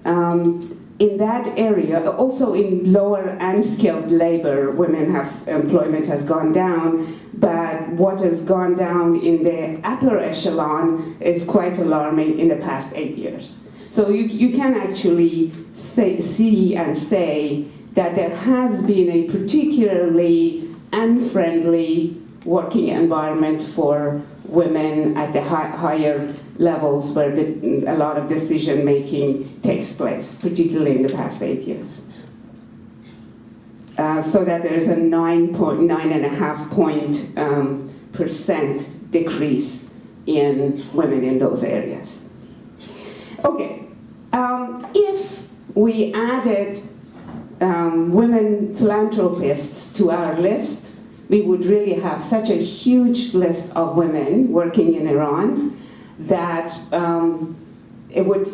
In that area, also in lower unskilled labor, employment has gone down, but what has gone down in the upper echelon is quite alarming in the past 8 years. So you can actually see and say that there has been a particularly unfriendly working environment for women at the higher levels where a lot of decision making takes place, particularly in the past 8 years. So that there's a 9.5% decrease in women in those areas. Okay, if we added women philanthropists to our list, we would really have such a huge list of women working in Iran that it would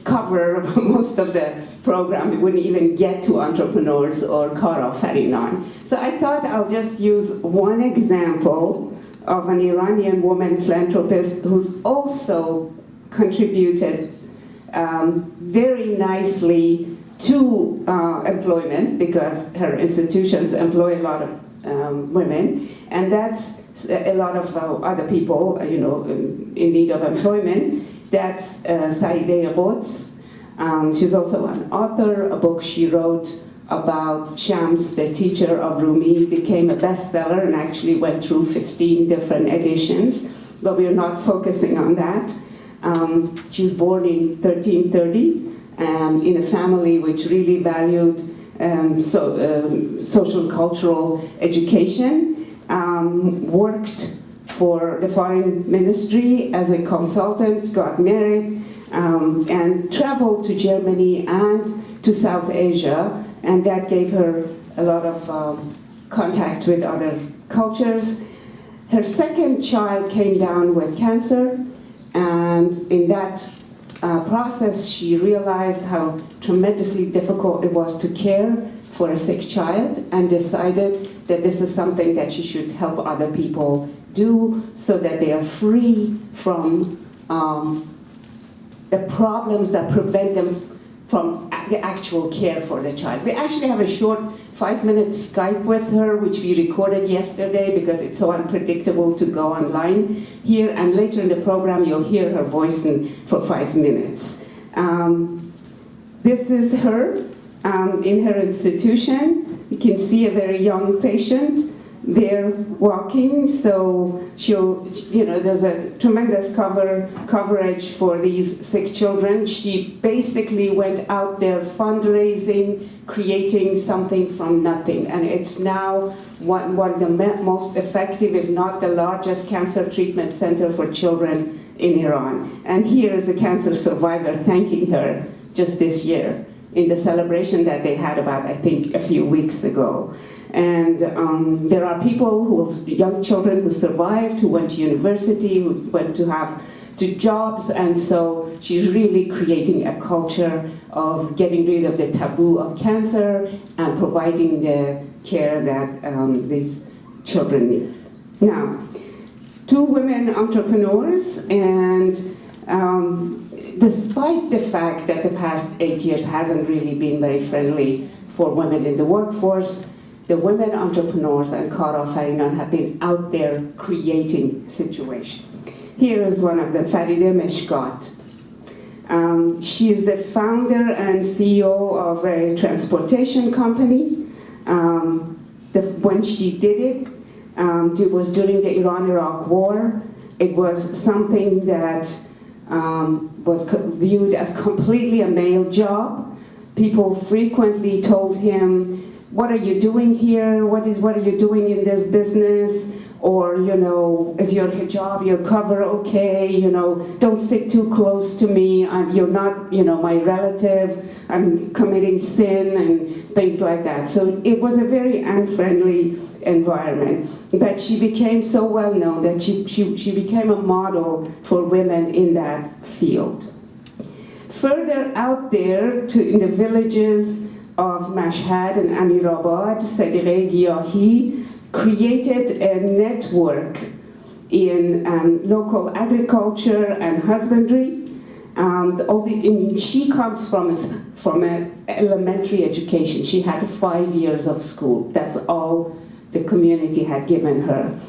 cover most of the program. It wouldn't even get to entrepreneurs or Kara Farinan. So I thought I'll just use one example of an Iranian woman philanthropist who's also contributed very nicely to employment, because her institutions employ a lot of women, and that's a lot of other people, in need of employment. That's Saideh Rots. She's also an author. A book she wrote about Shams, the teacher of Rumi, became a bestseller and actually went through 15 different editions, but we're not focusing on that. She was born in 1330 in a family which really valued social cultural education, worked for the foreign ministry as a consultant, got married, and traveled to Germany and to South Asia, and that gave her a lot of contact with other cultures. Her second child came down with cancer, and in that process, she realized how tremendously difficult it was to care for a sick child, and decided that this is something that she should help other people do so that they are free from the problems that prevent them from the actual care for the child. We actually have a short 5-minute Skype with her, which we recorded yesterday because it's so unpredictable to go online here, and later in the program you'll hear her voice for 5 minutes. This is her in her institution. You can see a very young patient there walking, so there's a tremendous coverage for these sick children. She basically went out there fundraising, creating something from nothing, and it's now one of the most effective, if not the largest, cancer treatment center for children in Iran. And here is a cancer survivor thanking her just this year in the celebration that they had about, I think, a few weeks ago. And there are people young children who survived, who went to university, who went to jobs, and so she's really creating a culture of getting rid of the taboo of cancer and providing the care that these children need. Now, 2 women entrepreneurs, and despite the fact that the past 8 years hasn't really been very friendly for women in the workforce, the women entrepreneurs and Kara Farinan have been out there creating situation. Here is one of them, Farideh Meshkat. She is the founder and CEO of a transportation company. When she did it, it was during the Iran-Iraq war. It was something that was viewed as completely a male job. People frequently told him, "What are you doing here? What are you doing in this business? Or, is your hijab, your cover okay? Don't sit too close to me. You're not, my relative. I'm committing sin," and things like that. So it was a very unfriendly environment. But she became so well known that she became a model for women in that field. Further out there, in the villages of Mashhad and Amirabad, Sadiqeh Giahi created a network in local agriculture and husbandry, She comes from an elementary education. She had 5 years of school. That's all the community had given her.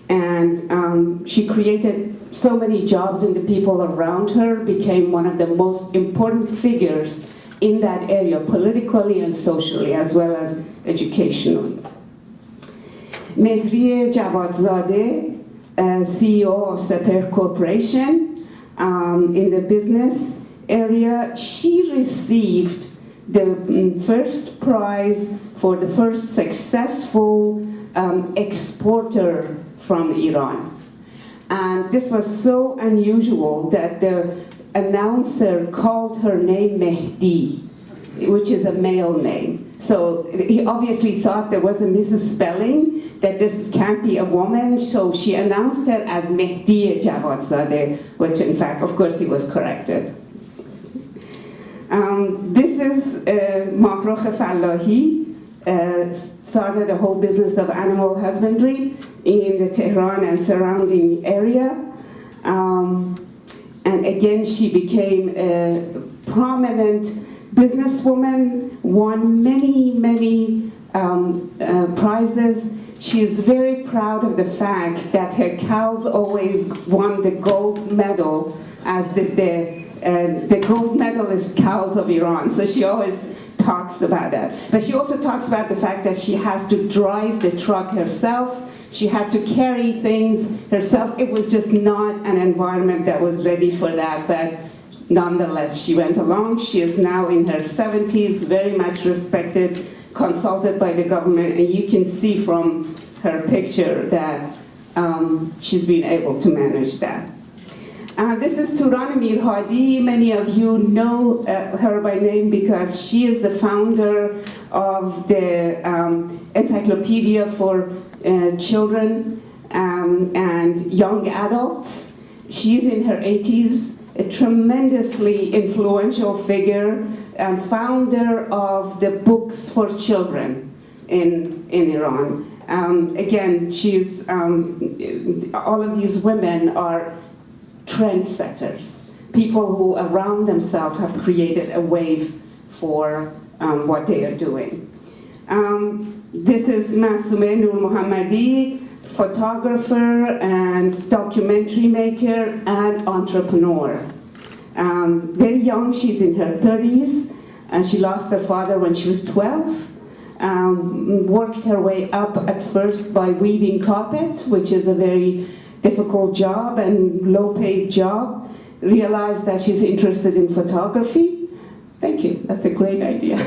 And she created so many jobs in the people around her, became one of the most important figures in that area, politically and socially, as well as educationally. Mehri Javadzadeh, CEO of Seper Corporation in the business area, she received the first prize for the first successful exporter from Iran. And this was so unusual that the announcer called her name Mehdi, which is a male name. So he obviously thought there was a misspelling, that this can't be a woman, so she announced her as Mehdi Javadzadeh, which in fact, of course, he was corrected. This is Mahrokh Fallahi, started a whole business of animal husbandry in the Tehran and surrounding area. And again, she became a prominent businesswoman, won many prizes. She is very proud of the fact that her cows always won the gold medal as the gold medalist cows of Iran. So she always talks about that. But she also talks about the fact that she has to drive the truck herself. She had to carry things herself. It was just not an environment that was ready for that, but nonetheless, she went along. She is now in her 70s, very much respected, consulted by the government, and you can see from her picture that she's been able to manage that. This is Turan Mirhadi. Many of you know her by name because she is the founder of the Encyclopedia for Children and Young Adults. She's in her 80s, a tremendously influential figure and founder of the books for children in Iran. Again, she's, all of these women are trendsetters, people who around themselves have created a wave for what they are doing. This is Masumeh Nur Mohammadi, photographer and documentary maker and entrepreneur. Very young, she's in her 30s, and she lost her father when she was 12. Worked her way up at first by weaving carpet, which is a very difficult job and low-paid job. Realized that she's interested in photography. Thank you, that's a great idea.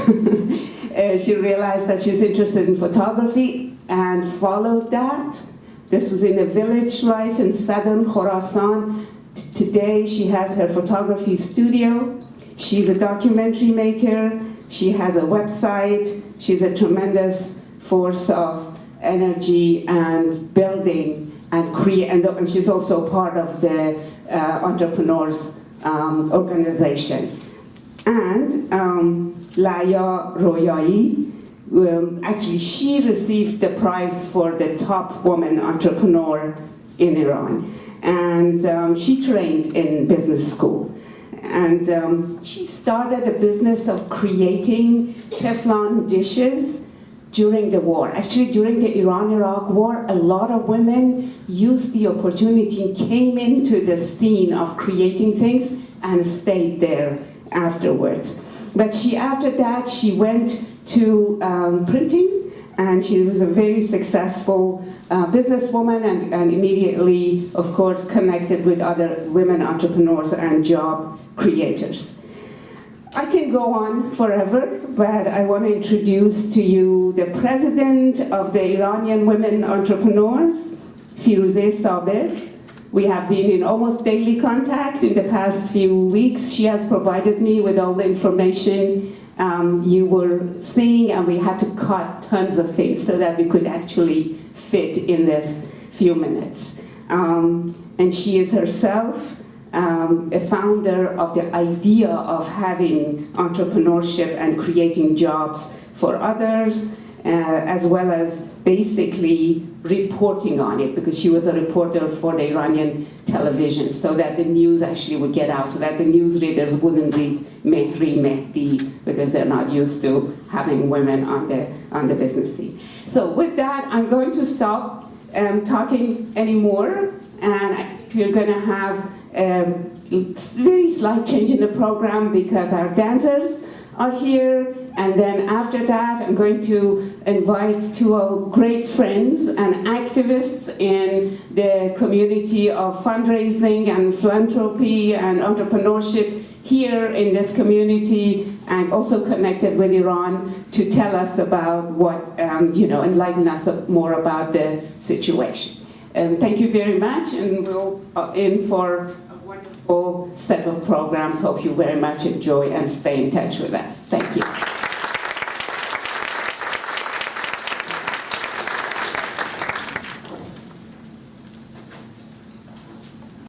She realized that she's interested in photography and followed that. This was in a village life in southern Khorasan. Today she has her photography studio. She's a documentary maker. She has a website. She's a tremendous force of energy and building and create, and she's also part of the entrepreneurs organization. And Laya Royai, actually she received the prize for the top woman entrepreneur in Iran. And she trained in business school. And she started a business of creating Teflon dishes during the war. Actually, during the Iran-Iraq war, a lot of women used the opportunity and came into the scene of creating things and stayed there afterwards. But after that, she went to printing, and she was a very successful businesswoman and immediately, of course, connected with other women entrepreneurs and job creators. I can go on forever, but I want to introduce to you the president of the Iranian Women Entrepreneurs, Firuzeh Saber. We have been in almost daily contact in the past few weeks. She has provided me with all the information you were seeing, and we had to cut tons of things so that we could actually fit in this few minutes. And she is herself a founder of the idea of having entrepreneurship and creating jobs for others. as well as basically reporting on it, because she was a reporter for the Iranian television, so that the news actually would get out, so that the newsreaders wouldn't read Mehri Mehdi, because they're not used to having women on the business scene. So with that, I'm going to stop talking anymore, and I think we're going to have a very slight change in the program because our dancers are here, and then after that I'm going to invite two of great friends and activists in the community of fundraising and philanthropy and entrepreneurship here in this community, and also connected with Iran, to tell us about what, enlighten us more about the situation. Thank you very much, and we'll in for a wonderful set of programs. Hope you very much enjoy and stay in touch with us. Thank you.